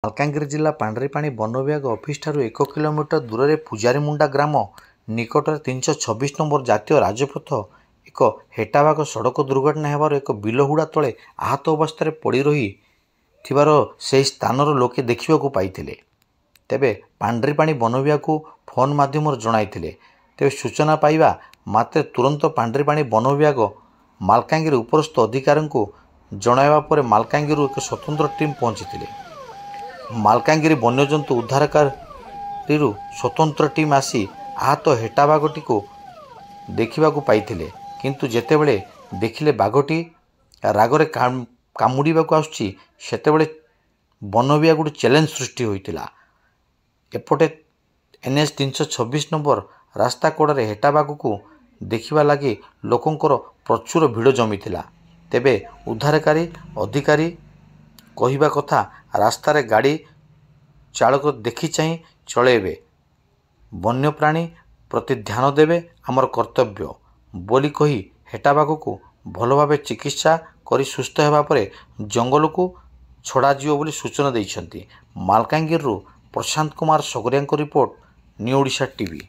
ମାଲକାନଗିରି ଜିଲ୍ଲା ପାଣ୍ଡରିପାଣି ବନ ବିଭାଗ ଅଫିସଠାରୁ 1 କିଲୋମିଟର ଦୂରରେ ପୂଜାରୀମୁଣ୍ଡା ଗ୍ରାମ ନିକଟରେ 326 ନମ୍ବର ଜାତୀୟ ରାଜପଥ ଏକ ହେଟାବାଘ ସଡ଼କ ଦୁର୍ଘଟଣା ହେବାରୁ ଏକ ବିଲହୁଡ଼ା ତଳେ ଆହତ ଅବସ୍ଥାରେ ପଡ଼ି ରହିଥିବାର ସେହି ସ୍ଥାନର ଲୋକେ ଦେଖିବାକୁ ପାଇଥିଲେ। ତେବେ ପାଣ୍ଡରିପାଣି ବନ ବିଭାଗକୁ ଫୋନ୍ ମାଧ୍ୟମରେ ଜଣାଇଥିଲେ। ତେବେ ସୂଚନା ପାଇବା ମାତ୍ରେ ତୁରନ୍ତ ପାଣ୍ଡରିପାଣି ବନ ବିଭାଗ ମାଲକାନଗିରି ଉପରସ୍ଥ ଅଧିକାରୀଙ୍କୁ ଜଣାଇବା ପରେ ମାଲକାନଗିରିରୁ ଏକ ସ୍ୱତନ୍ତ୍ର ଟିମ୍ ପହଞ୍ଚିଥିଲେ। ମାଲକାନଗିରି ବନ୍ୟଜନ୍ତୁ ଉଦ୍ଧାରକାରୀରୁ ସ୍ୱତନ୍ତ୍ର ଟିମ୍ ଆସି ଆହତ ହେଟାବାଘଟିକୁ ଦେଖିବାକୁ ପାଇଥିଲେ। କିନ୍ତୁ ଯେତେବେଳେ ଦେଖିଲେ ବାଘଟି ରାଗରେ କାମୁଡ଼ିବାକୁ ଆସୁଛି, ସେତେବେଳେ ବନ ବିଭାଗକୁ ଚ୍ୟାଲେଞ୍ଜ ସୃଷ୍ଟି ହୋଇଥିଲା। ଏପଟେ NH 326 ନମ୍ବର ରାସ୍ତା କଡ଼ରେ ହେଟାବାଘକୁ ଦେଖିବା ଲାଗି ଲୋକଙ୍କର ପ୍ରଚୁର ଭିଡ଼ ଜମିଥିଲା। ତେବେ ଉଦ୍ଧାରକାରୀ ଅଧିକାରୀ କହିବା କଥା, ରାସ୍ତାରେ ଗାଡ଼ି ଚାଳକ ଦେଖି ଚାହିଁ ଚଳାଇବେ, ବନ୍ୟପ୍ରାଣୀ ପ୍ରତି ଧ୍ୟାନ ଦେବେ ଆମର କର୍ତ୍ତବ୍ୟ ବୋଲି କହି ହେଟାବାଘକୁ ଭଲ ଭାବେ ଚିକିତ୍ସା କରି ସୁସ୍ଥ ହେବା ପରେ ଜଙ୍ଗଲକୁ ଛଡ଼ାଯିବ ବୋଲି ସୂଚନା ଦେଇଛନ୍ତି। ମାଲକାନଗିରିରୁ ପ୍ରଶାନ୍ତ କୁମାର ସଗରିଆଙ୍କ ରିପୋର୍ଟ, ନ୍ୟୁ ଓଡ଼ିଶା ଟିଭି।